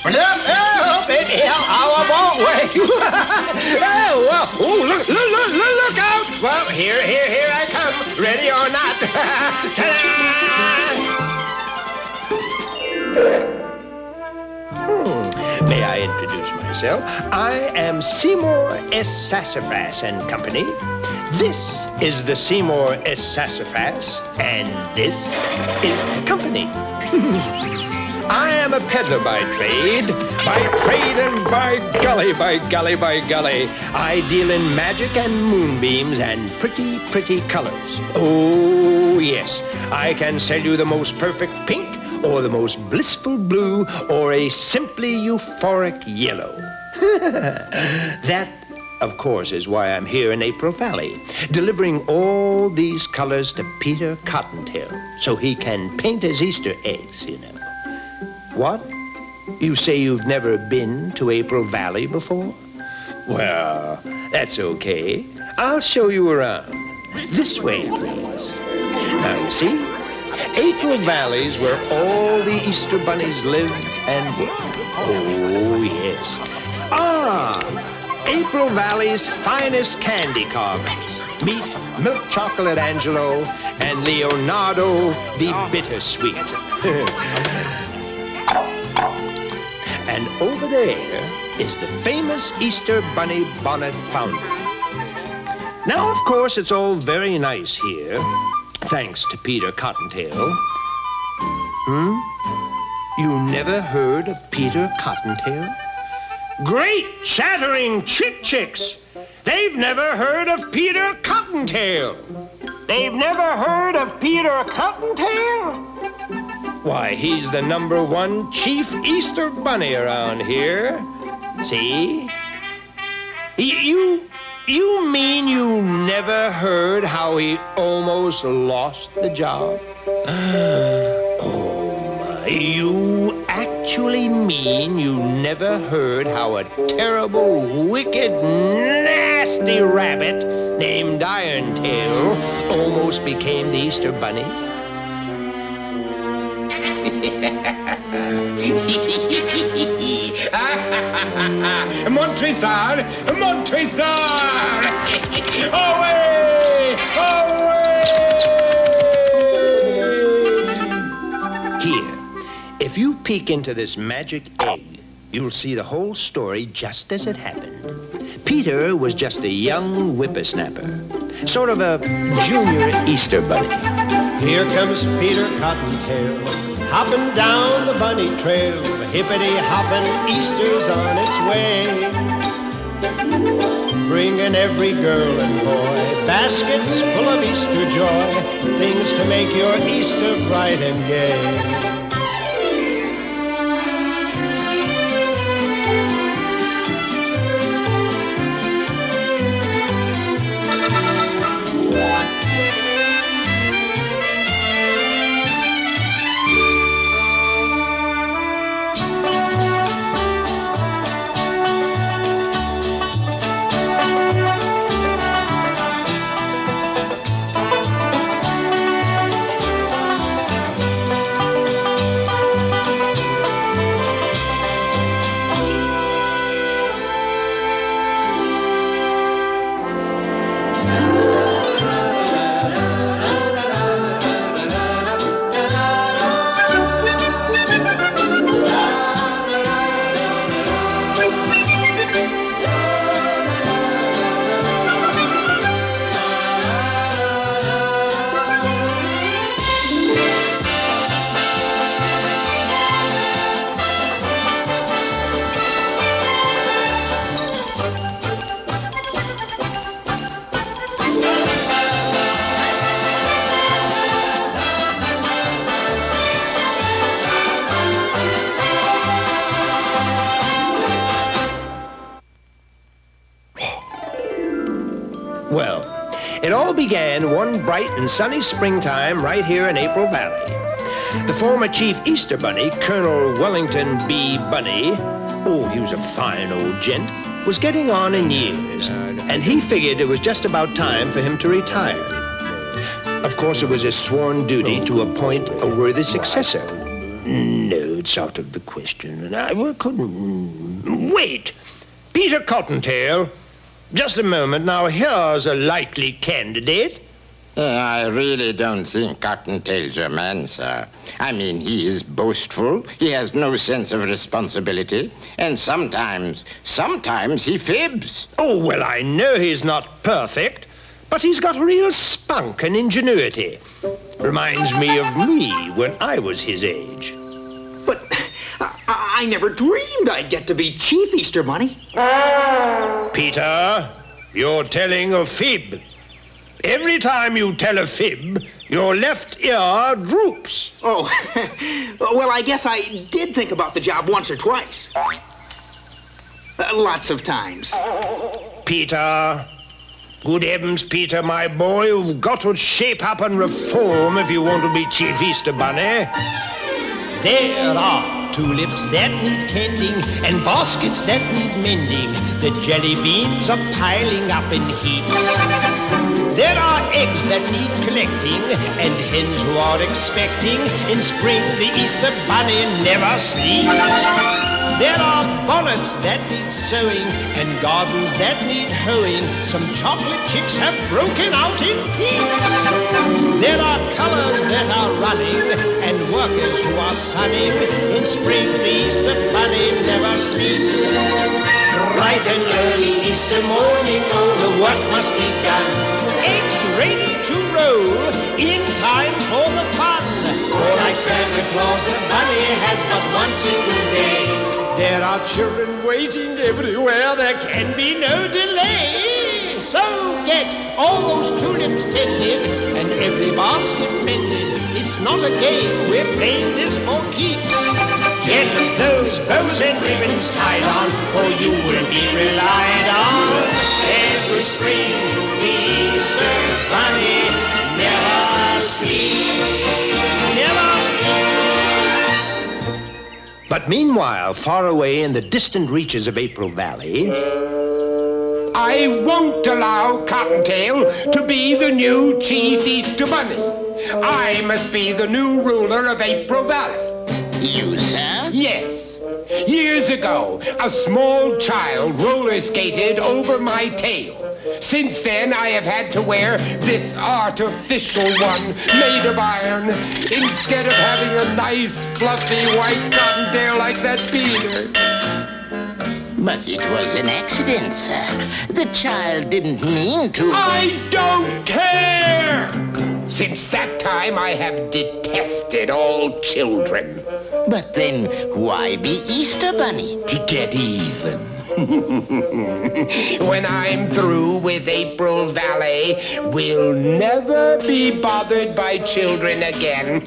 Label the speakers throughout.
Speaker 1: Up it here, I won't wait. Look out! Well, here I come. Ready or not. Ta-da! May I introduce myself? I am Seymour S. Sassafras and Company. This is the Seymour S. Sassafras, and this is the company. I am a peddler by trade and by golly, I deal in magic and moonbeams and pretty, pretty colors. Oh, yes, I can sell you the most perfect pink, or the most blissful blue, or a simply euphoric yellow. That, of course, is why I'm here in April Valley, delivering all these colors to Peter Cottontail, so he can paint his Easter eggs, you know. What? You say you've never been to April Valley before? Well, that's okay. I'll show you around. This way, please. Now, you see, April Valley's where all the Easter bunnies live and work. Oh, yes. April Valley's finest candy carvings. Meet Milk Chocolate Angelo and Leonardo the Bittersweet. And over there is the famous Easter Bunny Bonnet Foundry. Now, of course, it's all very nice here, thanks to Peter Cottontail. You never heard of Peter Cottontail? Great chattering chicks! They've never heard of Peter Cottontail! They've never heard of Peter Cottontail? Why, he's the #1 chief Easter bunny around here. See? You mean you never heard how he almost lost the job? Oh, my. You actually mean you never heard how a terrible, wicked, nasty rabbit named Irontail almost became the Easter bunny? Montresor! Away! Here, if you peek into this magic egg, you'll see the whole story just as it happened. Peter was just a young whippersnapper, sort of a junior Easter bunny.
Speaker 2: Here comes Peter Cottontail, hopping down the bunny trail. Hippity-hopping, Easter's on its way. Bringing every girl and boy baskets full of Easter joy, things to make your Easter bright and gay.
Speaker 1: Well, it all began one bright and sunny springtime right here in April Valley. The former chief Easter bunny, Colonel Wellington B. Bunny, oh, he was a fine old gent, was getting on in years, and he figured it was just about time for him to retire. Of course, it was his sworn duty to appoint a worthy successor. No, it's out of the question. And I couldn't... Wait! Peter Cottontail, just a moment. Now, here's a likely candidate.
Speaker 3: I really don't think Cottontail's your man, sir. I mean, he is boastful, he has no sense of responsibility, and sometimes he fibs.
Speaker 1: Oh, well, I know he's not perfect, but he's got real spunk and ingenuity. Reminds me of me when I was his age.
Speaker 4: But I never dreamed I'd get to be Chief Easter Bunny.
Speaker 1: Peter, you're telling a fib. Every time you tell a fib, your left ear droops.
Speaker 4: Oh, well, I guess I did think about the job once or twice. Lots of times.
Speaker 1: Peter, good heavens, Peter, my boy, you've got to shape up and reform if you want to be Chief Easter Bunny. There are tulips that need tending and baskets that need mending. The jelly beans are piling up in heaps. There are eggs that need collecting and hens who are expecting. In spring, the Easter Bunny never sleeps. There are bonnets that need sewing and gardens that need hoeing. Some chocolate chicks have broken out in peeps. There are colors that are running and workers who are sunning. In spring, the Easter Bunny never sleeps. Bright and early Easter morning, oh, the work must be done. Eggs ready to roll in time for the fun. For like Santa Claus, the bunny has but one single day. There are children waiting everywhere, there can be no delay. So get all those tulips tended and every basket mended. It's not a game, we're playing this for keeps. Get those bows and ribbons tied on, for you will be relied on. Every spring, the Easter Bunny never sleeps. Never sleeps. But meanwhile, far away in the distant reaches of April Valley...
Speaker 5: I won't allow Cottontail to be the new Chief Easter Bunny. I must be the new ruler of April Valley.
Speaker 3: You, sir?
Speaker 5: Yes. Years ago, a small child roller skated over my tail. Since then, I have had to wear this artificial one made of iron instead of having a nice, fluffy white cottontail like that Peter.
Speaker 3: But it was an accident, sir. The child didn't mean to...
Speaker 5: I don't care! Since that time, I have detested all children.
Speaker 3: But then, why be Easter Bunny?
Speaker 5: To get even. When I'm through with April Valley, we'll never be bothered by children again.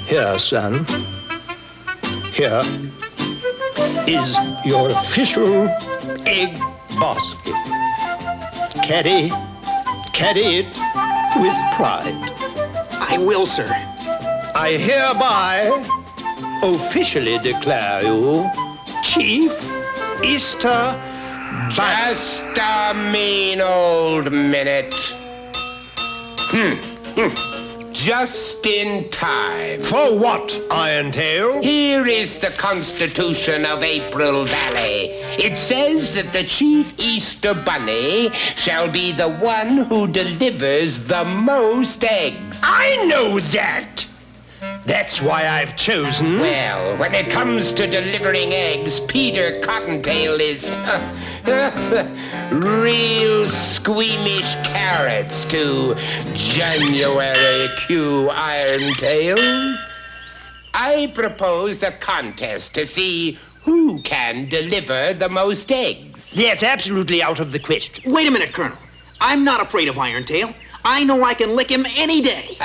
Speaker 1: Here, son. Here is your official egg basket. Carry it with pride.
Speaker 4: I will, sir.
Speaker 1: I hereby officially declare you Chief Easter Bunny.
Speaker 5: Just a mean old minute. Just in time.
Speaker 1: For what, Irontail?
Speaker 5: Here is the Constitution of April Valley. It says that the Chief Easter Bunny shall be the one who delivers the most eggs.
Speaker 1: I know that. That's why I've chosen...
Speaker 5: Well, when it comes to delivering eggs, Peter Cottontail is real squeamish carrots to January Q Irontail. I propose a contest to see who can deliver the most eggs.
Speaker 1: That's absolutely out of the question.
Speaker 4: Wait a minute, Colonel. I'm not afraid of Irontail. I know I can lick him any day.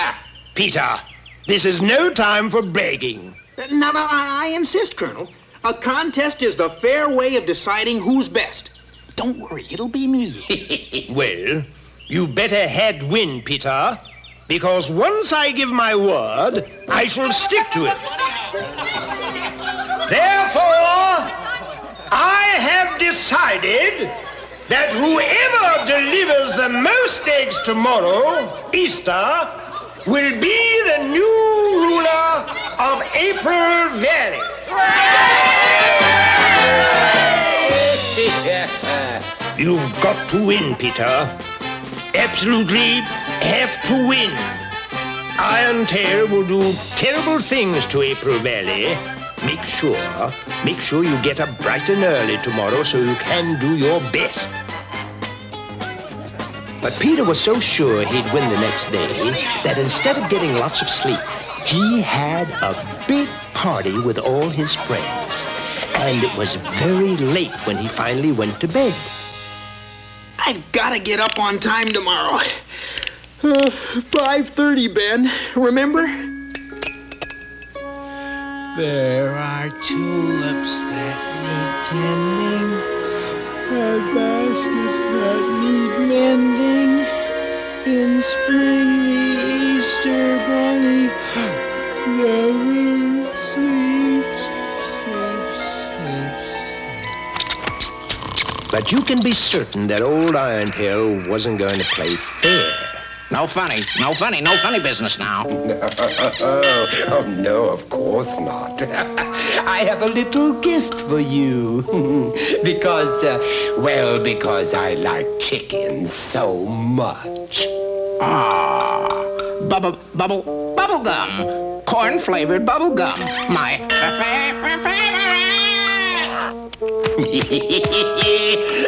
Speaker 1: Peter, this is no time for bragging.
Speaker 4: No, I insist, Colonel. A contest is the fair way of deciding who's best. Don't worry, it'll be me.
Speaker 1: Well, you better head win, Peter, because once I give my word, I shall stick to it. Therefore, I have decided that whoever delivers the most eggs tomorrow, Easter, will be the new ruler of April Valley. You've got to win, Peter. Absolutely have to win. Iron Tail will do terrible things to April Valley. Make sure you get up bright and early tomorrow so you can do your best. But Peter was so sure he'd win the next day that instead of getting lots of sleep, he had a big party with all his friends. And it was very late when he finally went to bed.
Speaker 4: I've got to get up on time tomorrow. 5:30, Ben. Remember?
Speaker 6: There are tulips that need tending, and baskets that need mending. In spring, the Easter bunny never sleeps.
Speaker 1: But you can be certain that old Irontail wasn't going to play fair.
Speaker 3: No funny business now.
Speaker 5: Oh, no, of course not. I have a little gift for you. Because I like chickens so much.
Speaker 3: Bubble gum. Corn-flavored bubble gum. My favorite.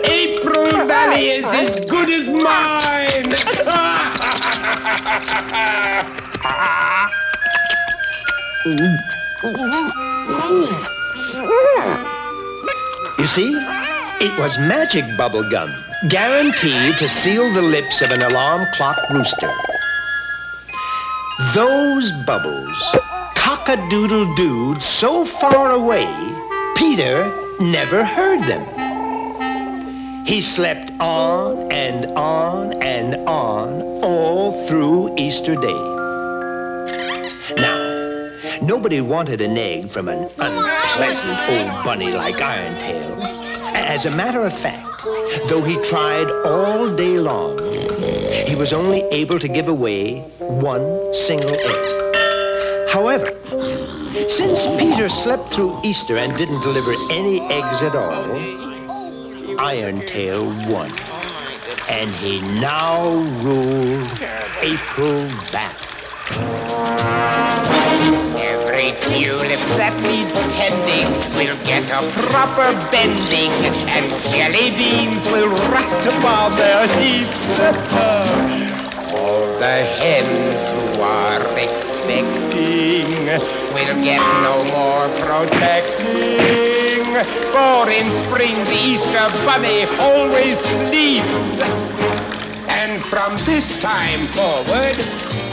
Speaker 5: April Valley is as good as mine.
Speaker 1: You see, it was magic bubble gum, guaranteed to seal the lips of an alarm clock rooster. Those bubbles cock-a-doodle-dooed so far away, Peter never heard them. He slept on and on and on all through Easter Day. Now, nobody wanted an egg from an unpleasant old bunny like Irontail. As a matter of fact, though he tried all day long, he was only able to give away one single egg. However, since Peter slept through Easter and didn't deliver any eggs at all, Irontail won. And he now ruled April Valley.
Speaker 5: Every tulip that needs tending will get a proper bending, and jelly beans will rat upon their heaps. All the hens who are expecting will get no more protecting, for in spring the Easter bunny always sleeps. And from this time forward,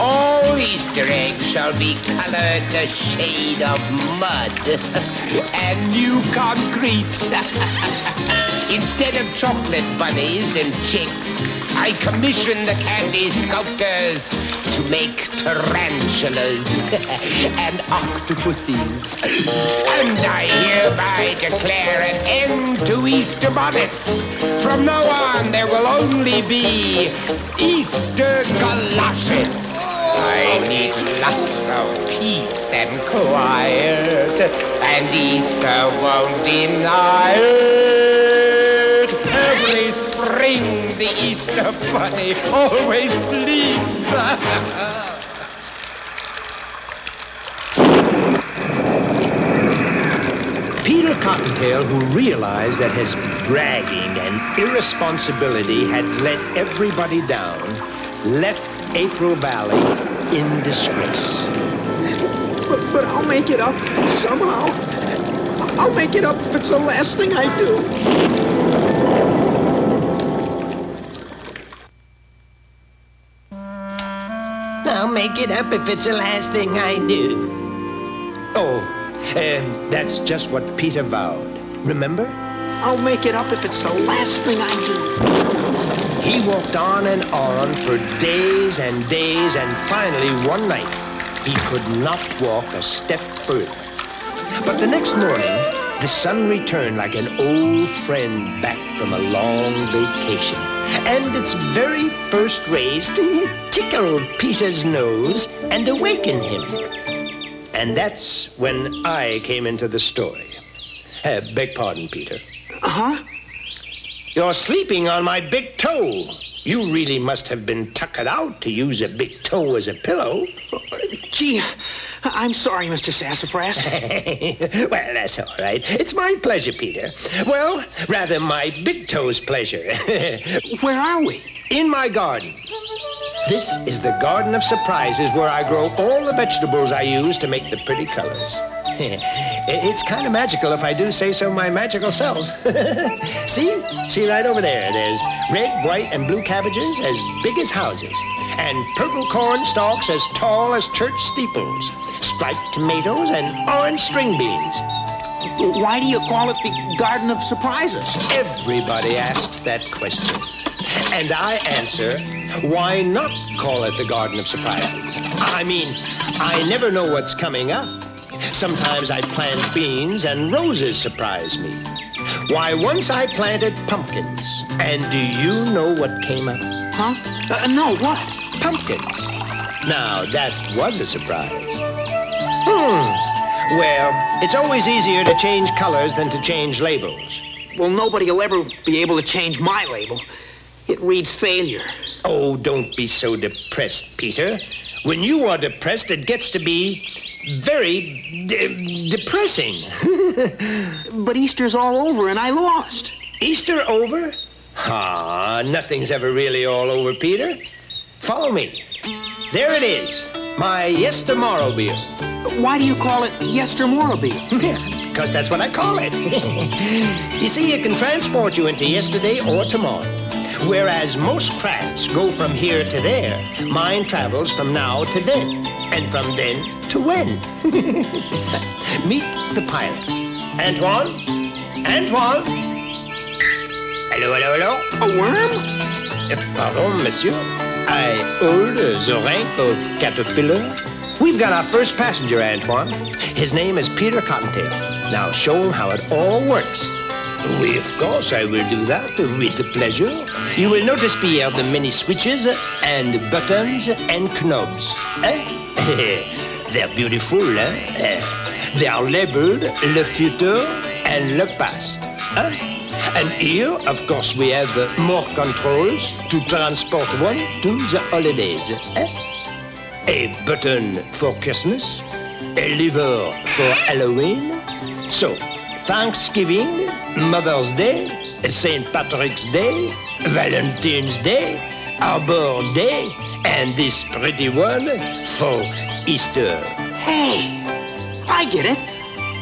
Speaker 5: all Easter eggs shall be colored the shade of mud and new concrete. Instead of chocolate bunnies and chicks, I commission the candy sculptors to make tarantulas and octopuses. And I hereby declare an end to Easter bonnets. From now on, there will only be Easter galoshes. I need lots of peace and quiet, and Easter won't deny it. Every spring, the Easter bunny always sleeps.
Speaker 1: Peter Cottontail, who realized that his bragging and irresponsibility had let everybody down, left April Valley in disgrace.
Speaker 4: But I'll make it up somehow. I'll make it up if it's the last thing I do.
Speaker 1: I'll make it up if it's the last thing I do. Oh, that's just what Peter vowed. Remember?
Speaker 4: I'll make it up if it's the last thing I do.
Speaker 1: He walked on and on for days and days, and finally one night he could not walk a step further. But the next morning, the sun returned like an old friend back from a long vacation. and its very first rays tickled Peter's nose and awakened him. And that's when I came into the story. Beg pardon, Peter.
Speaker 4: Huh?
Speaker 1: You're sleeping on my big toe. You really must have been tuckered out to use a big toe as a pillow.
Speaker 4: Gee, I'm sorry, Mr. Sassafras.
Speaker 1: Well, that's all right. It's my pleasure, Peter. Well, rather my big toe's pleasure.
Speaker 4: Where are we?
Speaker 1: In my garden. This is the garden of surprises where I grow all the vegetables I use to make the pretty colors. It's kind of magical if I do say so my magical self. See right over there. There's red, white, and blue cabbages as big as houses, and purple corn stalks as tall as church steeples, striped tomatoes, and orange string beans.
Speaker 4: Why do you call it the Garden of Surprises?
Speaker 1: Everybody asks that question. And I answer, why not call it the Garden of Surprises? I mean, I never know what's coming up. Sometimes I plant beans and roses surprise me. Why, once I planted pumpkins. And do you know what came up?
Speaker 4: Huh? No, what?
Speaker 1: Pumpkins. Now, that was a surprise. Well, it's always easier to change colors than to change labels.
Speaker 4: Well, nobody will ever be able to change my label. It reads failure.
Speaker 1: Oh, don't be so depressed, Peter. When you are depressed, it gets to be very depressing.
Speaker 4: But Easter's all over and I lost.
Speaker 1: Easter over? Nothing's ever really all over, Peter. Follow me. There it is, my yestermorrowmobile.
Speaker 4: Why do you call it yestermorrowmobile?
Speaker 1: Because that's what I call it. You see, it can transport you into yesterday or tomorrow. Whereas most crafts go from here to there, mine travels from now to then, and from then to when. Meet the pilot. Antoine? Antoine? Hello, hello, hello?
Speaker 4: A worm?
Speaker 1: Pardon, monsieur. I hold the rank of caterpillar. We've got our first passenger, Antoine. His name is Peter Cottontail. Now show him how it all works. Oui, of course, I will do that with pleasure. You will notice, Pierre, the many switches and buttons and knobs. They're beautiful, They are labeled le futur and le past. And here, of course, we have more controls to transport one to the holidays. A button for Christmas, a lever for Halloween. So, Thanksgiving, Mother's Day, St. Patrick's Day, Valentine's Day, Arbor Day, and this pretty one for Easter.
Speaker 4: Hey, I get it.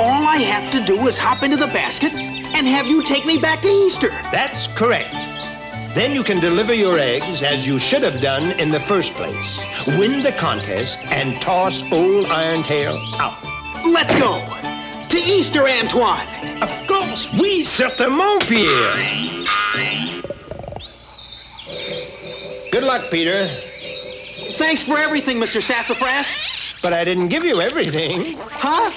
Speaker 4: All I have to do is hop into the basket and have you take me back to Easter.
Speaker 1: That's correct. Then you can deliver your eggs as you should have done in the first place. Win the contest and toss old Irontail out.
Speaker 4: Let's go. To Easter, Antoine.
Speaker 1: Of course, oui, certainement, Pierre. Good luck, Peter.
Speaker 4: Thanks for everything, Mr. Sassafras.
Speaker 1: But I didn't give you everything.
Speaker 4: Huh?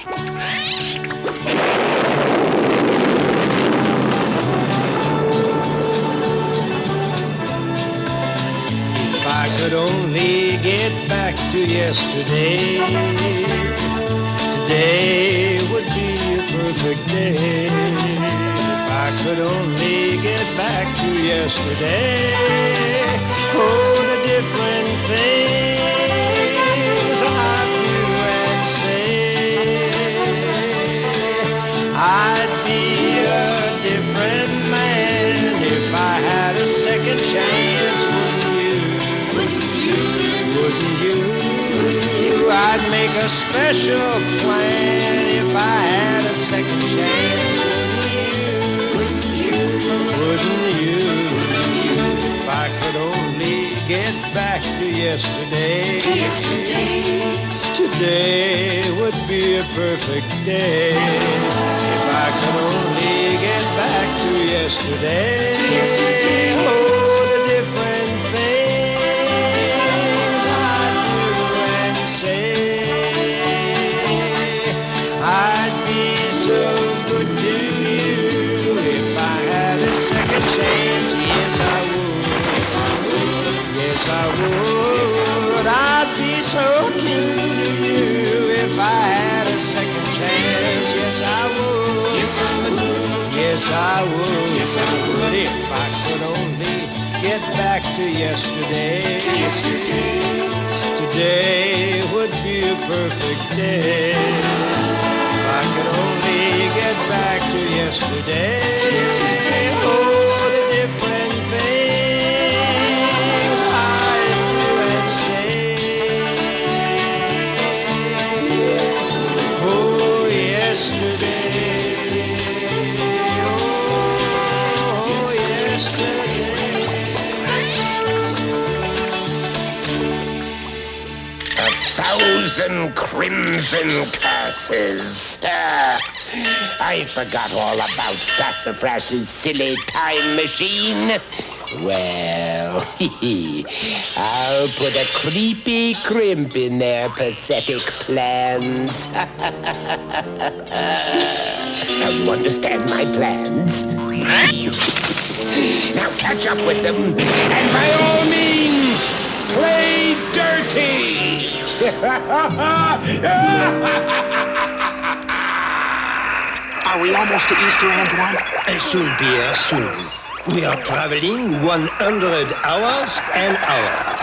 Speaker 2: If I could only get back to yesterday, today would be a perfect day. If I could only get back to yesterday, oh, the different things I'd do and say, I'd be a different man if I had a second chance. Wouldn't you? I'd make a special plan if I had a second chance. Wouldn't you? If I could only get back to yesterday. Today would be a perfect day. If I could only get back to yesterday. Oh, the different things I'd do and say. I'd be so good to you if I had a second chance. Yes, I would. yes I would. I'd be so true to you if I had a second chance. Yes I would. Yes I would. Yes I would. Yes I would. If I could only get back to yesterday. Today would be a perfect day. If I could only get back to yesterday. Oh, the different things I'd do and say. Oh, yesterday. Oh, yesterday.
Speaker 5: 1,000 crimson curses. I forgot all about Sassafras's silly time machine. Well, I'll put a creepy crimp in their pathetic plans. Now you understand my plans? Now catch up with them, and by all means, play dirty!
Speaker 4: Are we almost to Easter, Antoine?
Speaker 1: Soon, Pierre, soon. We are traveling 100 hours an hour.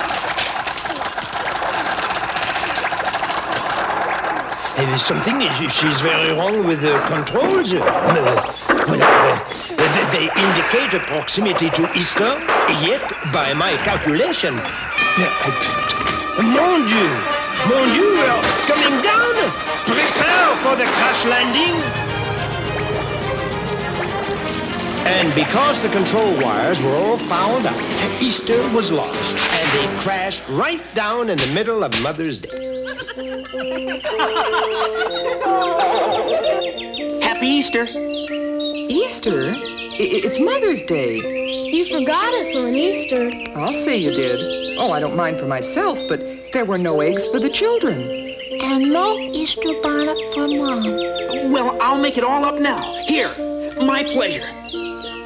Speaker 1: She's very wrong with the controls. They indicate a proximity to Easter, yet, by my calculation, Mon Dieu, we are coming down. Prepare for the crash landing. And because the control wires were all fouled up, Easter was lost, and they crashed right down in the middle of Mother's Day.
Speaker 4: Happy Easter.
Speaker 7: Easter? It's Mother's Day.
Speaker 8: You forgot us on Easter.
Speaker 7: I'll say you did. Oh, I don't mind for myself, but there were no eggs for the children.
Speaker 8: And no Easter bonnet for Mom.
Speaker 4: Well, I'll make it all up now. Here, my pleasure.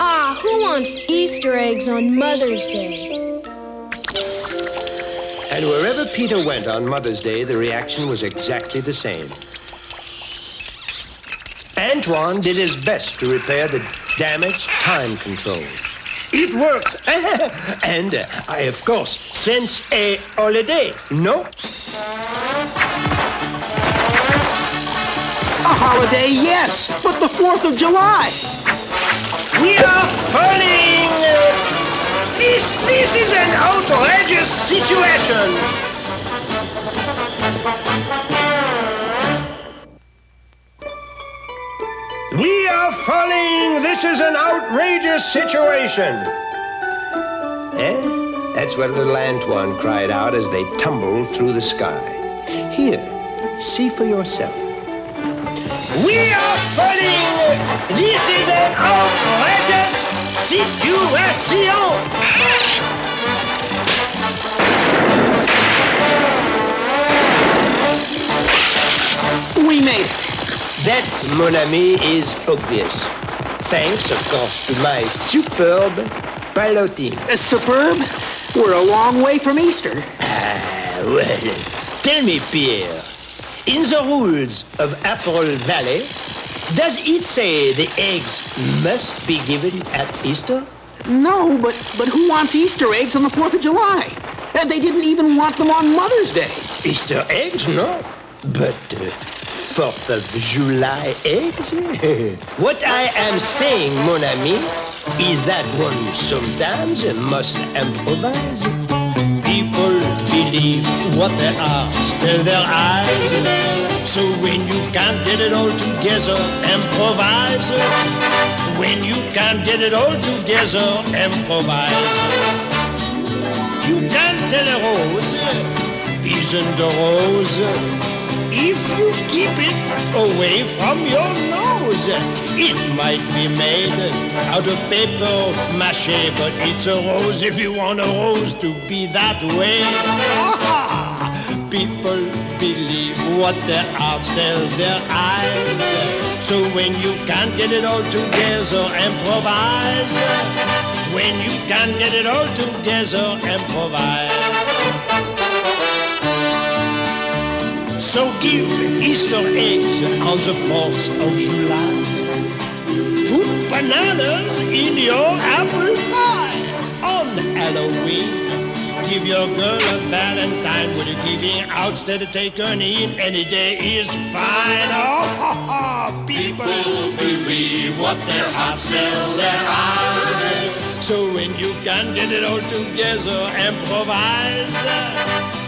Speaker 8: Ah, who wants Easter eggs on Mother's Day?
Speaker 1: And wherever Peter went on Mother's Day, the reaction was exactly the same. Antoine did his best to repair the damaged time control. It works. And I, of course, sense a holiday. No?
Speaker 4: A holiday, yes, but the 4th of July.
Speaker 1: We are falling! This is an outrageous situation! We are falling! This is an outrageous situation! That's what little Antoine cried out as they tumbled through the sky. Here, see for yourself. We are falling! This is an outrageous situation!
Speaker 4: We made it.
Speaker 1: That, mon ami, is obvious. Thanks, of course, to my superb piloting.
Speaker 4: Superb? We're a long way from Easter.
Speaker 1: Well, tell me, Pierre, in the rules of Apple Valley, does it say the eggs must be given at Easter?
Speaker 4: No, but who wants Easter eggs on the 4th of July? They didn't even want them on Mother's Day.
Speaker 1: Easter eggs, no. But 4th of July eggs? What I am saying, mon ami, is that one sometimes must improvise. People believe what they ask in their eyes. So when you can't get it all together, improvise. When you can't get it all together, improvise. You can't tell a rose isn't a rose if you keep it away from your nose. It might be made out of paper mache, but it's a rose if you want a rose to be that way. People believe what their hearts tell their eyes. So when you can't get it all together, improvise. When you can't get it all together, improvise. So give Easter eggs on the 4th of July. Put bananas in your apple pie on Halloween. Give your girl a valentine with a giving out instead of take her in. Any day is fine. Oh, people believe what their hearts tell their eyes. So when you can get it all together, improvise.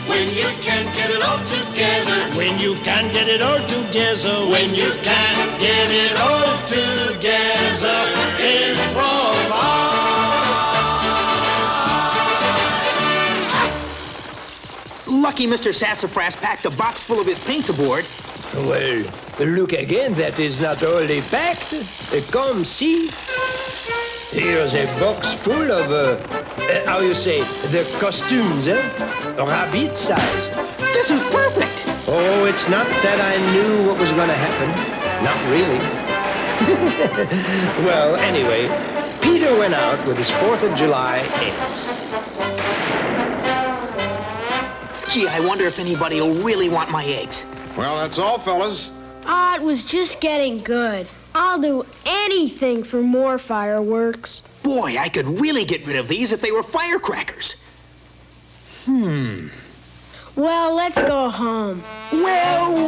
Speaker 1: When you can get it all together. When you can get it all together. When you can get it all together, improvise.
Speaker 4: Lucky Mr. Sassafras packed a box full of his paints aboard.
Speaker 1: Well, look again, that is not only packed. Come see. Here's a box full of, how you say, the costumes, rabbit size.
Speaker 4: This is perfect.
Speaker 1: Oh, it's not that I knew what was going to happen. Not really. Well, anyway, Peter went out with his 4th of July eggs.
Speaker 4: Gee, I wonder if anybody will really want my eggs.
Speaker 9: Well, that's all, fellas.
Speaker 8: It was just getting good. I'll do anything for more fireworks.
Speaker 4: Boy, I could really get rid of these if they were firecrackers.
Speaker 8: Well, let's go home.
Speaker 4: Well.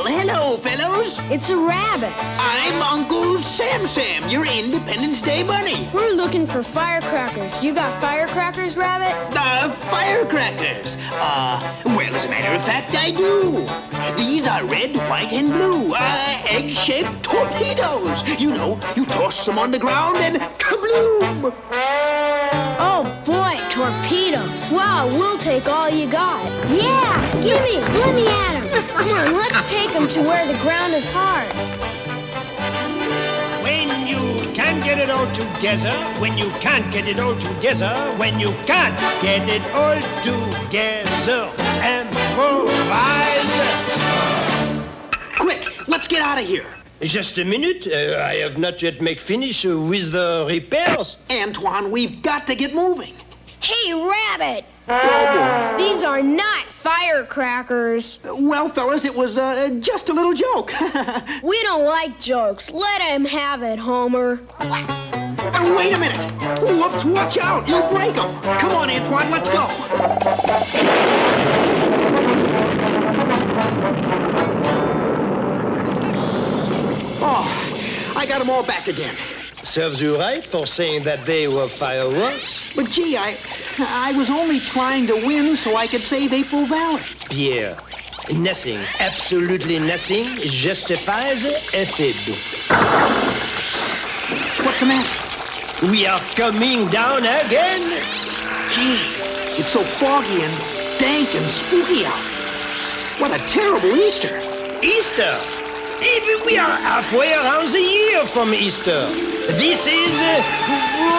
Speaker 4: Hello, fellows.
Speaker 8: It's a rabbit.
Speaker 4: I'm Uncle Sam, your Independence Day bunny.
Speaker 8: We're looking for firecrackers. You got firecrackers, Rabbit?
Speaker 4: Firecrackers. Well, as a matter of fact, I do. These are red, white, and blue. Egg-shaped torpedoes. You know, you toss them on the ground and kabloom.
Speaker 8: Oh, boy, torpedoes. Wow, we'll take all you got. Yeah, gimme. Let me at 'em. Come on, let's take 'em to where the ground is hard.
Speaker 1: When you can't get it all together, when you can't get it all together, when you can't get it all together, improvise.
Speaker 4: Quick, let's get out of here.
Speaker 1: Just a minute. I have not yet made finish with the repairs.
Speaker 4: Antoine, we've got to get moving.
Speaker 8: Hey, Rabbit. These are not firecrackers.
Speaker 4: Well, fellas, it was just a little joke.
Speaker 8: We don't like jokes. Let him have it, Homer.
Speaker 4: Wait a minute. Whoops, watch out. You'll break them. Come on, Antoine, let's go. Oh, I got them all back again.
Speaker 1: Serves you right for saying that they were fireworks.
Speaker 4: But gee, I was only trying to win so I could save April Valley.
Speaker 1: Pierre, nothing, absolutely nothing justifies a fib.
Speaker 4: What's the matter?
Speaker 1: We are coming down again.
Speaker 4: Gee, it's so foggy and dank and spooky out. What a terrible Easter.
Speaker 1: Easter? Even we are halfway around the year from Easter. This is Halloween.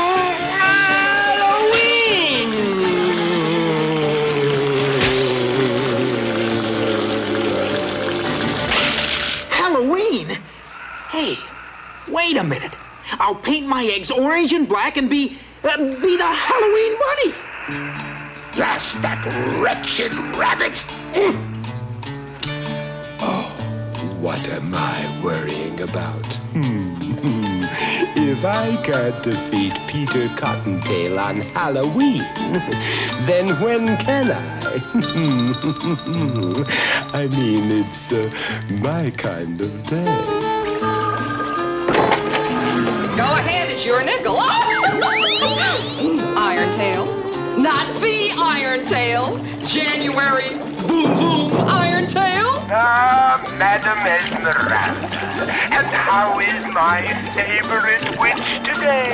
Speaker 4: Halloween? Hey, wait a minute. I'll paint my eggs orange and black and be the Halloween bunny.
Speaker 5: Blast that wretched rabbit!
Speaker 6: What am I worrying about? If I can't defeat Peter Cottontail on Halloween, then when can I? I mean, it's my kind of day.
Speaker 7: Go ahead, it's your nickel. Iron Tail. Not the Iron Tail. January, boom, boom, Iron Tail.
Speaker 10: Madam Esmeralda, and how is my favorite witch today?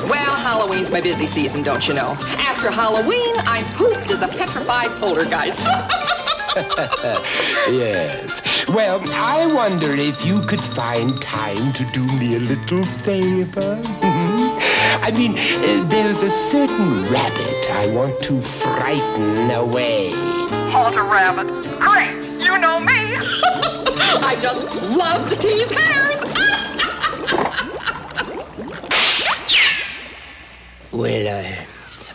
Speaker 7: Well, Halloween's my busy season, don't you know? After Halloween, I'm pooped as a petrified poltergeist.
Speaker 6: Yes. Well, I wonder if you could find time to do me a little favor. I mean, there's a certain rabbit I want to frighten away.
Speaker 10: Halter rabbit. Great, you know me.
Speaker 7: I just love to tease hares.
Speaker 1: Well,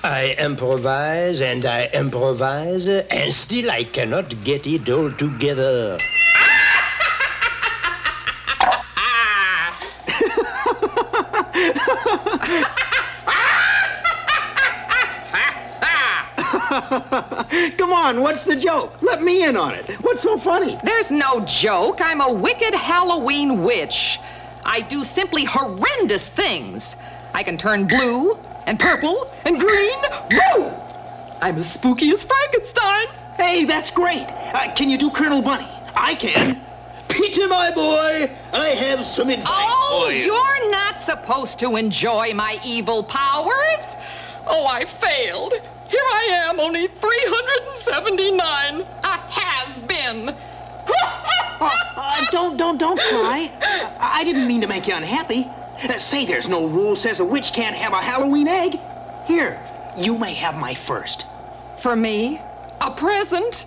Speaker 1: I improvise and I improvise, and still I cannot get it all together.
Speaker 4: Come on, what's the joke? Let me in on it. What's so funny?
Speaker 7: There's no joke. I'm a wicked Halloween witch. I do simply horrendous things. I can turn blue and purple and green. Woo! I'm as spooky as Frankenstein.
Speaker 4: Hey, that's great. Can you do Colonel Bunny? I can. Peter, my boy, I have some advice for you.
Speaker 7: You're not supposed to enjoy my evil powers. Oh, I failed. Here I am, only 379. A has-been.
Speaker 4: Don't cry. I didn't mean to make you unhappy. Say there's no rule says a witch can't have a Halloween egg. Here, you may have my first.
Speaker 7: For me? A present?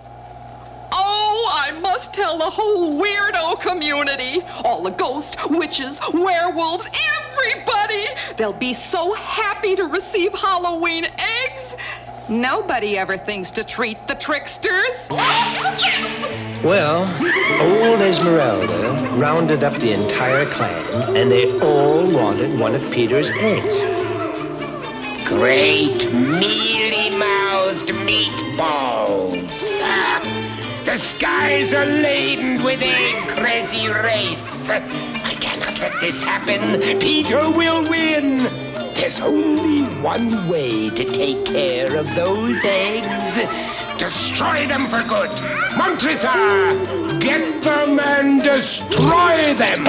Speaker 7: Oh, I must tell the whole weirdo community. All the ghosts, witches, werewolves, everybody. They'll be so happy to receive Halloween eggs. Nobody ever thinks to treat the tricksters.
Speaker 1: Well, old Esmeralda rounded up the entire clan, and they all wanted one of Peter's eggs.
Speaker 6: Great mealy-mouthed meatballs. The skies are laden with egg-crazy race. I cannot let this happen. Peter will win. There's only one way to take care of those eggs. Destroy them for good. Montresor, get them and destroy them.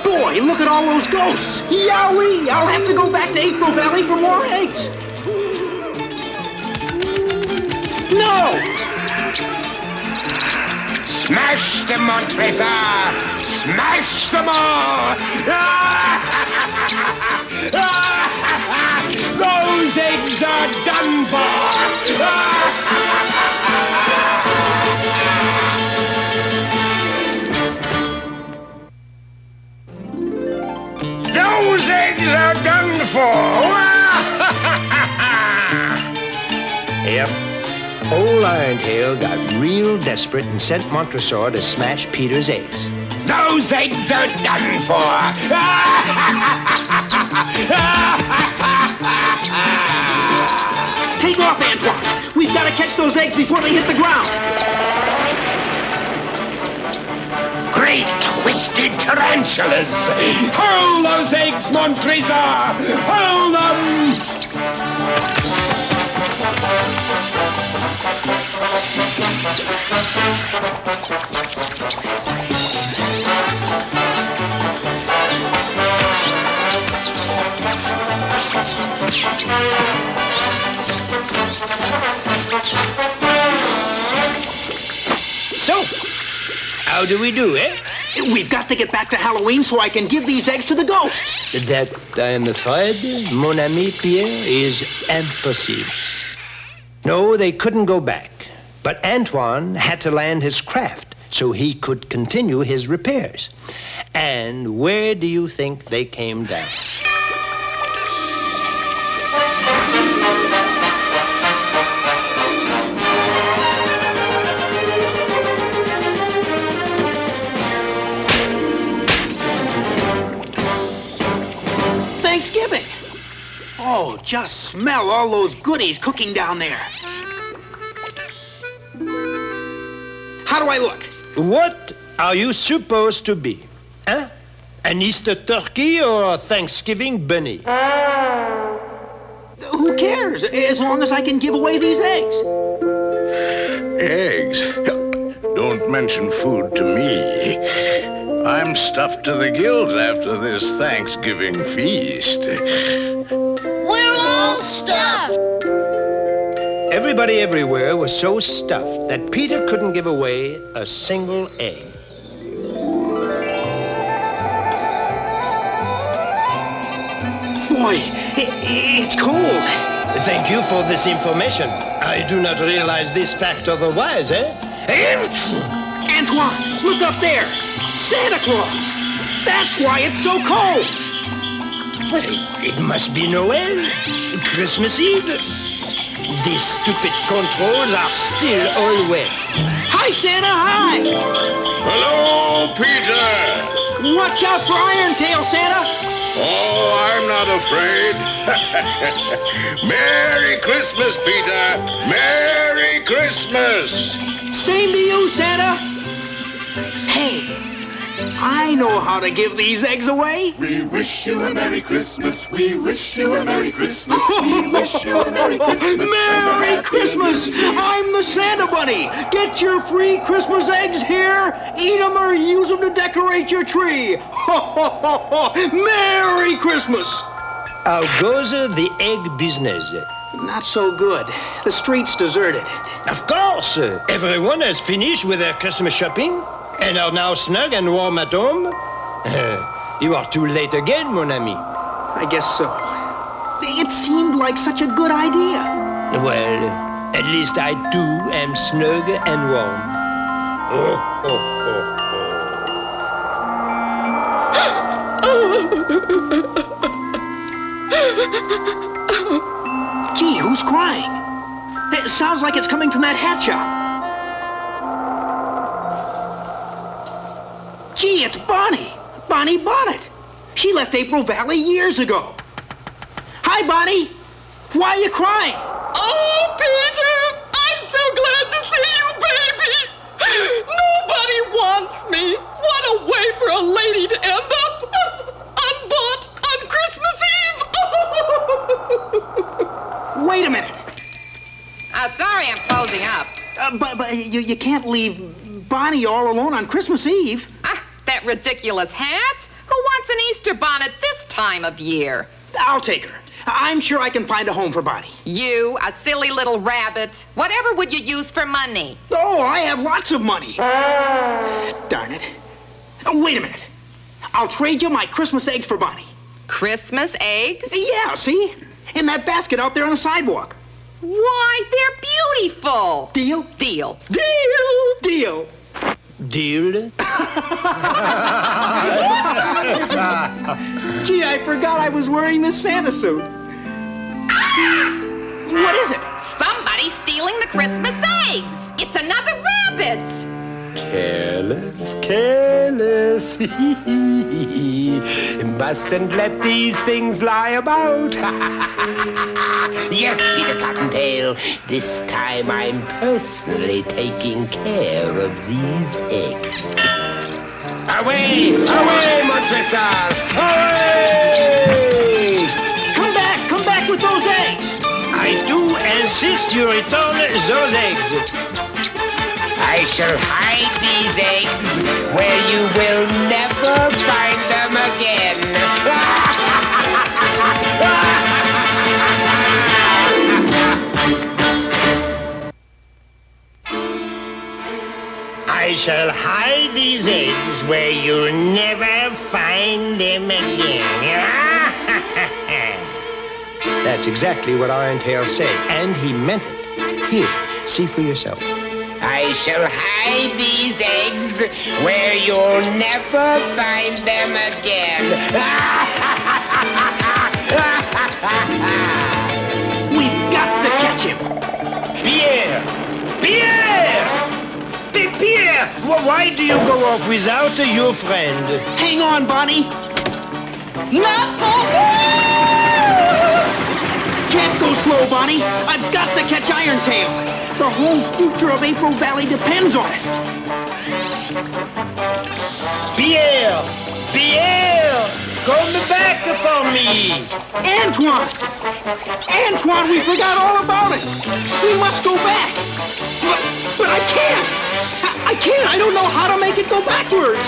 Speaker 4: Boy, look at all those ghosts. Yowee! I'll have to go back to April Valley for more eggs. No!
Speaker 6: Smash them, Montresor! Smash them all! Those eggs are done for! Those eggs are done for!
Speaker 1: Yep. Old Irontail got real desperate and sent Montresor to smash Peter's eggs.
Speaker 6: Those eggs are done for!
Speaker 4: Take off, Antoine. We've got to catch those eggs before they hit the ground.
Speaker 6: Great twisted tarantulas! Hurl those eggs, Montresor! Hurl them!
Speaker 1: So, how do we do, eh?
Speaker 4: We've got to get back to Halloween so I can give these eggs to the ghosts.
Speaker 1: That, I'm afraid, mon ami Pierre, is impossible. No, they couldn't go back. But Antoine had to land his craft so he could continue his repairs. And where do you think they came down?
Speaker 4: Thanksgiving. Oh, just smell all those goodies cooking down there. How do I look?
Speaker 1: What are you supposed to be? Huh? An Easter turkey or a Thanksgiving bunny?
Speaker 4: Who cares, as long as I can give away these eggs.
Speaker 9: Eggs? Don't mention food to me. I'm stuffed to the gills after this Thanksgiving feast.
Speaker 8: We're all stuffed.
Speaker 1: Everybody everywhere was so stuffed that Peter couldn't give away a single egg.
Speaker 4: Boy, it's cold.
Speaker 1: Thank you for this information. I do not realize this fact otherwise, eh?
Speaker 4: Antoine, look up there. Santa Claus. That's why it's so cold.
Speaker 1: Well, it must be Noel. Christmas Eve. These stupid controls are still all wet.
Speaker 4: Hi, Santa, hi!
Speaker 9: Hello, Peter!
Speaker 4: Watch out for Irontail, Santa!
Speaker 9: Oh, I'm not afraid. Merry Christmas, Peter! Merry Christmas!
Speaker 4: Same to you, Santa! Hey, I know how to give these eggs away.
Speaker 11: We wish you a Merry Christmas. We wish you a Merry Christmas. We wish you a Merry Christmas.
Speaker 4: Merry Christmas! I'm the Santa Bunny. Get your free Christmas eggs here. Eat them or use them to decorate your tree. Ho, ho, ho, ho. Merry Christmas!
Speaker 1: How goes the egg business?
Speaker 4: Not so good. The street's deserted.
Speaker 1: Of course. Everyone has finished with their Christmas shopping and are now snug and warm at home. You are too late again, mon ami.
Speaker 4: I guess so. It seemed like such a good idea.
Speaker 1: Well, at least I too am snug and warm. Oh, oh, oh.
Speaker 4: Gee, who's crying? It sounds like it's coming from that hat shop. Gee, it's Bonnie. Bonnie Bonnet. She left April Valley years ago. Hi, Bonnie. Why are you crying?
Speaker 7: Oh, Peter, I'm so glad to see you, baby. Nobody wants me. What a way for a lady to end up unbought on Christmas Eve.
Speaker 4: Wait a minute.
Speaker 12: Sorry, I'm closing up.
Speaker 4: But you can't leave Bonnie all alone on Christmas Eve.
Speaker 12: That ridiculous hat? Who wants an Easter bonnet this time of year?
Speaker 4: I'll take her. I'm sure I can find a home for Bonnie.
Speaker 12: You, a silly little rabbit. Whatever would you use for money?
Speaker 4: Oh, I have lots of money. Darn it. Oh, wait a minute. I'll trade you my Christmas eggs for Bonnie.
Speaker 12: Christmas eggs?
Speaker 4: Yeah, see? In that basket out there on the sidewalk.
Speaker 12: Why, they're beautiful.
Speaker 4: Deal?
Speaker 12: Deal.
Speaker 4: Deal! Deal!
Speaker 1: Deal?
Speaker 4: Gee, I forgot I was wearing this Santa suit. What is it?
Speaker 12: Somebody's stealing the Christmas eggs. It's another rabbit.
Speaker 6: Careless, careless. Mustn't let these things lie about. Yes, Peter Cottontail. This time I'm personally taking care of these eggs. Away! Away, Montresor! Away!
Speaker 4: Come back with those eggs!
Speaker 1: I do insist you return those eggs.
Speaker 6: I shall hide these eggs where you will never find them again.
Speaker 1: I shall hide these eggs where you'll never find them again. That's exactly what Irontail said, and he meant it. Here, see for yourself.
Speaker 6: I shall hide these eggs where you'll never find them again.
Speaker 4: We've got to catch him.
Speaker 1: Pierre! Pierre! Pierre! Why do you go off without your friend?
Speaker 4: Hang on, Bonnie.
Speaker 7: Not so
Speaker 4: Can't go slow, Bonnie. I've got to catch Irontail. The whole future of April Valley depends on it.
Speaker 1: Pierre! Pierre! Come back for me!
Speaker 4: Antoine! Antoine, we forgot all about it. We must go back. But I can't. I can't. I don't know how to make it go backwards.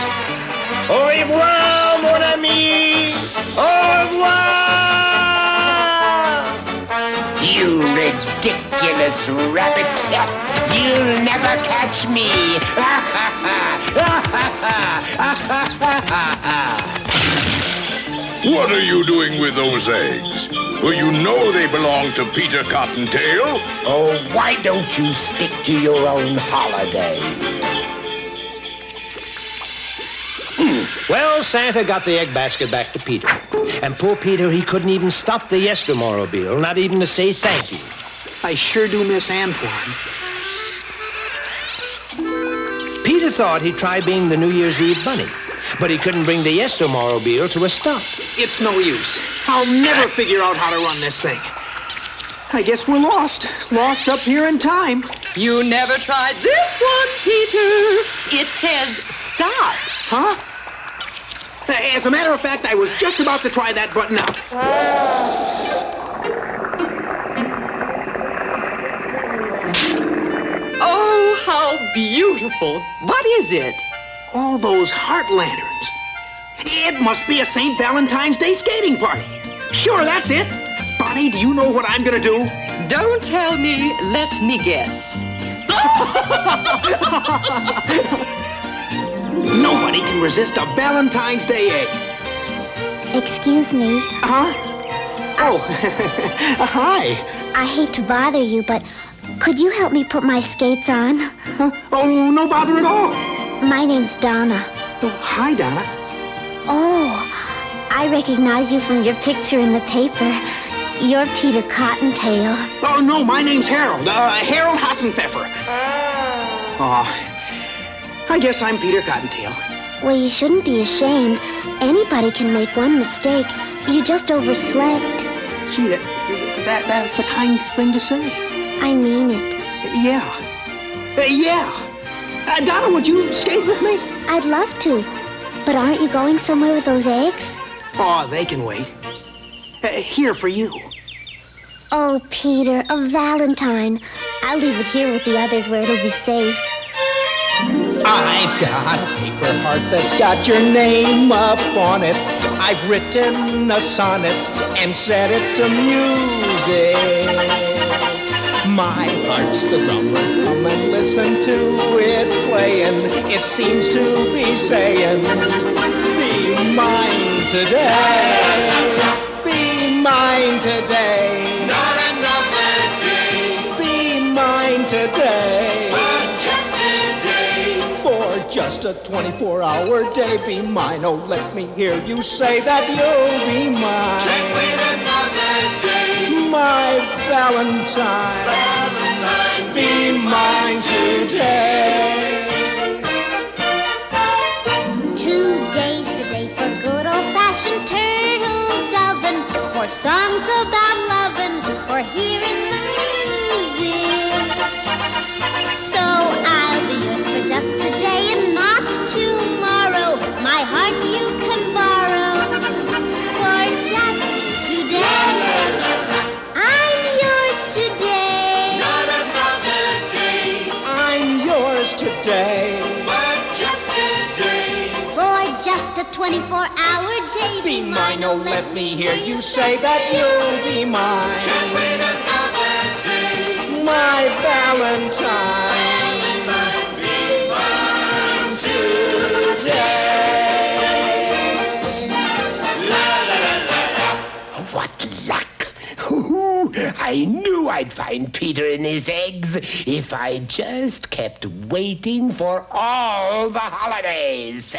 Speaker 1: Au revoir, mon ami! Au revoir!
Speaker 6: You ridiculous rabbit. You'll never catch me.
Speaker 9: What are you doing with those eggs? Well, you know they belong to Peter Cottontail.
Speaker 6: Oh, why don't you stick to your own holiday?
Speaker 1: Well, Santa got the egg basket back to Peter. And poor Peter, he couldn't even stop the Yestermorrowmobile, not even to say thank you.
Speaker 4: I sure do miss Antoine.
Speaker 1: Peter thought he'd try being the New Year's Eve bunny, but he couldn't bring the Yestermorrowmobile to a stop.
Speaker 4: It's no use. I'll never figure out how to run this thing. I guess we're lost. Lost up here in time.
Speaker 7: You never tried this one, Peter. It says stop.
Speaker 4: Huh? As a matter of fact, I was just about to try that button out.
Speaker 7: Oh, how beautiful. What is it?
Speaker 4: All those heart lanterns. It must be a St. Valentine's Day skating party. Sure, that's it. Bonnie, do you know what I'm gonna do?
Speaker 7: Don't tell me. Let me guess.
Speaker 4: Nobody can resist a Valentine's Day egg.
Speaker 8: Excuse me.
Speaker 4: Huh? Oh, hi.
Speaker 8: I hate to bother you, but could you help me put my skates on?
Speaker 4: Huh? Oh, no bother at all.
Speaker 8: My name's Donna.
Speaker 4: Oh, hi, Donna.
Speaker 8: Oh, I recognize you from your picture in the paper. You're Peter Cottontail.
Speaker 4: Oh, no, my name's Harold. Harold Hassenpfeffer. Oh, I guess I'm Peter Cottontail.
Speaker 8: Well, you shouldn't be ashamed. Anybody can make one mistake. You just overslept.
Speaker 4: Gee, that's a kind thing to say.
Speaker 8: I mean it.
Speaker 4: Yeah. Donna, would you skate with me?
Speaker 8: I'd love to. But aren't you going somewhere with those eggs?
Speaker 4: Oh, they can wait. Here for you.
Speaker 8: Oh, Peter, a Valentine. I'll leave it here with the others where it'll be safe.
Speaker 2: I've got a paper heart that's got your name up on it. I've written a sonnet and set it to music. My heart's the drummer, come and listen to it playing. It seems to be saying, be mine today. Be mine today.
Speaker 11: Not another day.
Speaker 2: Be mine today.
Speaker 11: But just today.
Speaker 2: For just a 24-hour day, be mine. Oh, let me hear you say that you'll be mine.
Speaker 11: Can't wait another day.
Speaker 2: My Valentine.
Speaker 11: Valentine,
Speaker 2: Be mine today.
Speaker 8: Today's the day for good old-fashioned turtle dovin', for songs about lovin', for hearing the music. So I'll be yours for just today and not tomorrow. My heart you can borrow for just today. I'm yours today.
Speaker 11: not another day.
Speaker 2: I'm yours today.
Speaker 11: But just today.
Speaker 8: For just a 24-hour day.
Speaker 2: Be mine, oh, let me hear you say that you'll be mine.
Speaker 11: Can't wait another day.
Speaker 2: My Valentine.
Speaker 11: Valentine, be mine
Speaker 2: Today.
Speaker 11: La la la la la.
Speaker 6: What luck! Ooh, I knew I'd find Peter in his eggs if I just kept waiting for all the holidays.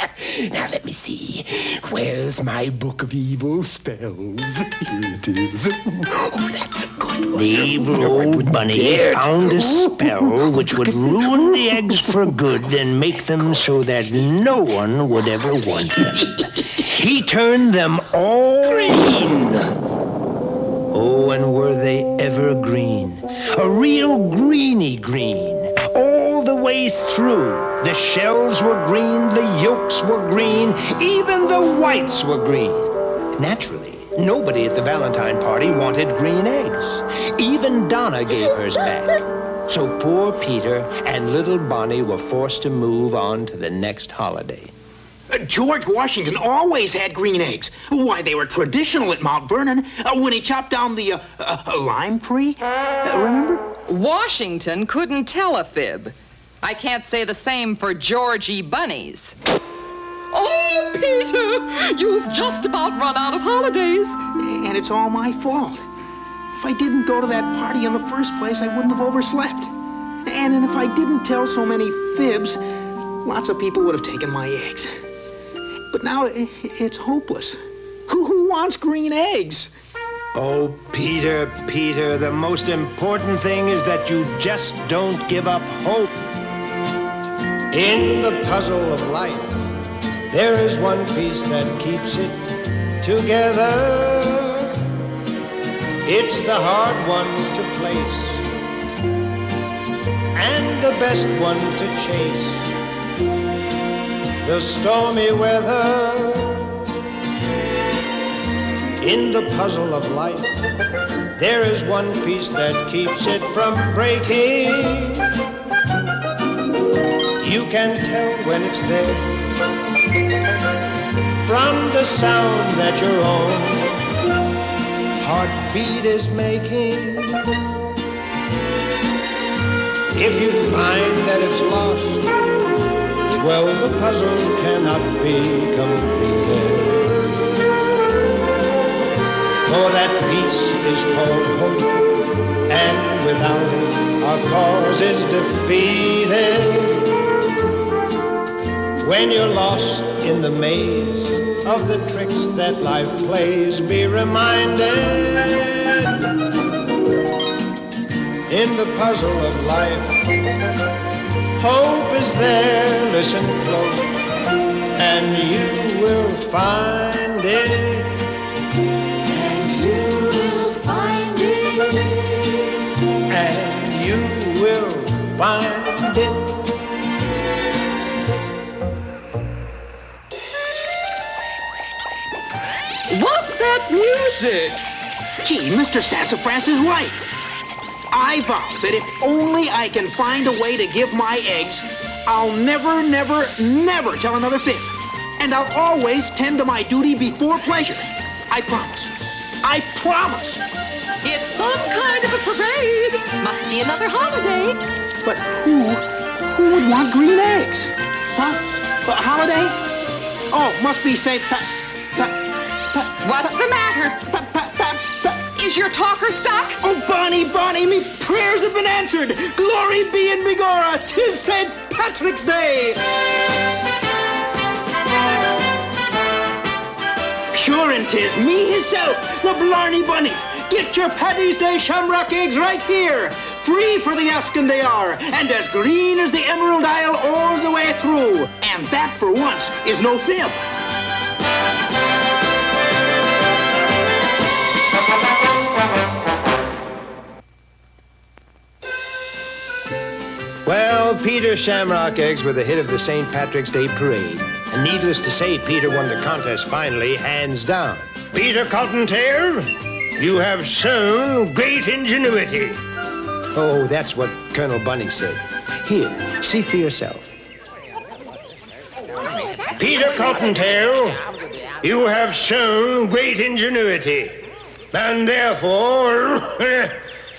Speaker 6: Now, let me see. Where's my book of evil spells? Here it is. Oh, that's a good one.
Speaker 1: The evil old bunny found a spell which would ruin the eggs for good and make them so that no one would ever want them. He turned them all green. Oh, and were they ever green? A real greeny green. All the way through. The shells were green, the yolks were green, even the whites were green. Naturally, nobody at the Valentine party wanted green eggs. Even Donna gave hers back. So poor Peter and little Bonnie were forced to move on to the next holiday.
Speaker 4: George Washington always had green eggs. Why, they were traditional at Mount Vernon when he chopped down the lime tree. Remember?
Speaker 7: Washington couldn't tell a fib. I can't say the same for Georgie bunnies. Oh, Peter, you've just about run out of holidays.
Speaker 4: And it's all my fault. If I didn't go to that party in the first place, I wouldn't have overslept. And if I didn't tell so many fibs, lots of people would have taken my eggs. But now it's hopeless. Who wants green eggs?
Speaker 1: Oh, Peter, the most important thing is that you just don't give up hope. In the puzzle of life, there is one piece that keeps it together. It's the hard one to place and the best one to chase. The stormy weather. In the puzzle of life, there is one piece that keeps it from breaking. You can tell when it's there from the sound that your own heartbeat is making. If you find that it's lost, well, the puzzle cannot be completed. For that piece is called hope, and without it, our cause is defeated. When you're lost in the maze of the tricks that life plays, be reminded, in the puzzle of life, hope is there, listen close, and you will find it. And you will find it.
Speaker 7: What's that music?
Speaker 4: Gee, Mr. Sassafras is right. I vow that if only I can find a way to give my eggs, I'll never, never, never tell another fib. And I'll always tend to my duty before pleasure. I promise. I promise.
Speaker 7: It's some kind of a parade. Must be another holiday.
Speaker 4: But who would want green eggs? Huh? A holiday? Oh, must be St.
Speaker 12: What's the matter? Is your talker stuck?
Speaker 4: Oh, Bonnie, me prayers have been answered. Glory be in Bigorra. 'Tis St. Patrick's Day. Sure, and 'tis me hisself, the Blarney Bunny. Get your Paddy's Day shamrock eggs right here. Free for the asking they are, and as green as the Emerald Isle all the way through. And that, for once, is no fib.
Speaker 1: Well, Peter's shamrock eggs were the hit of the St. Patrick's Day parade. And needless to say, Peter won the contest finally, hands down. Peter Cottontail, you have shown great ingenuity. Oh, that's what Colonel Bunny said. Here, see for yourself. Peter Cottontail, you have shown great ingenuity. And therefore,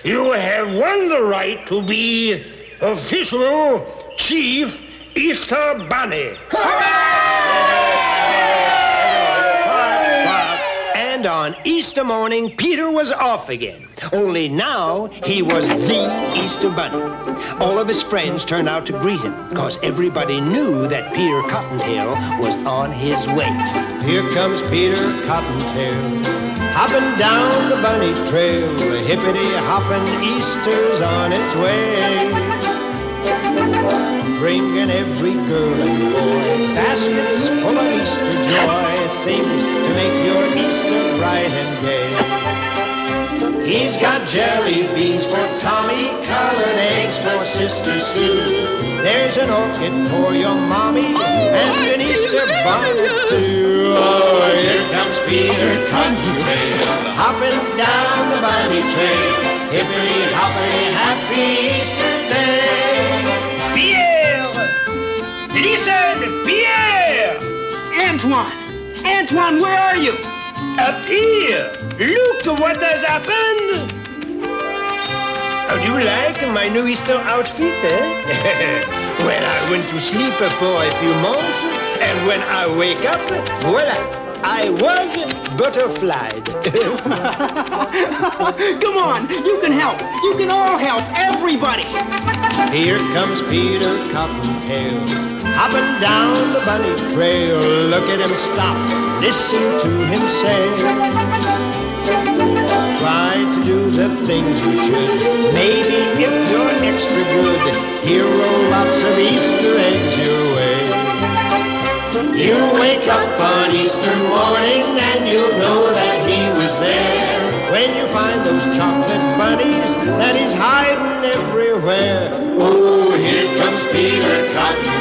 Speaker 1: you have won the right to be official Chief Easter Bunny. And on Easter morning, Peter was off again. Only now, he was the Easter Bunny. All of his friends turned out to greet him, because everybody knew that Peter Cottontail was on his way. Here comes Peter Cottontail, hopping down the bunny trail. The hippity-hopping Easter's on its way. Bringing every girl and boy baskets full of Easter joy, things to make your Easter bright and gay. He's got jelly beans for Tommy, colored eggs for Sister Sue. There's an orchid for your mommy, and an Easter bonnet too. Oh, here comes Peter Cottontail, hopping down the bunny trail. Hippity-hoppity, happy Easter Day. Listen, Pierre!
Speaker 4: Antoine, where are you?
Speaker 1: Up here. Look what has happened. How do you like my new Easter outfit, eh? Well, I went to sleep for a few months, and when I wake up, voila, I was butterflied.
Speaker 4: Come on, you can help. You can all help, everybody.
Speaker 2: Here comes Peter Cottontail, hopping down the bunny trail. Look at him stop, listen to him say. Try to do the things you should. Maybe if you're extra good, he'll roll lots of Easter eggs your way. You wake up on Easter morning and you'll know that he was there. When you find those chocolate bunnies that he's hiding everywhere. Oh, here comes Peter Cottontail.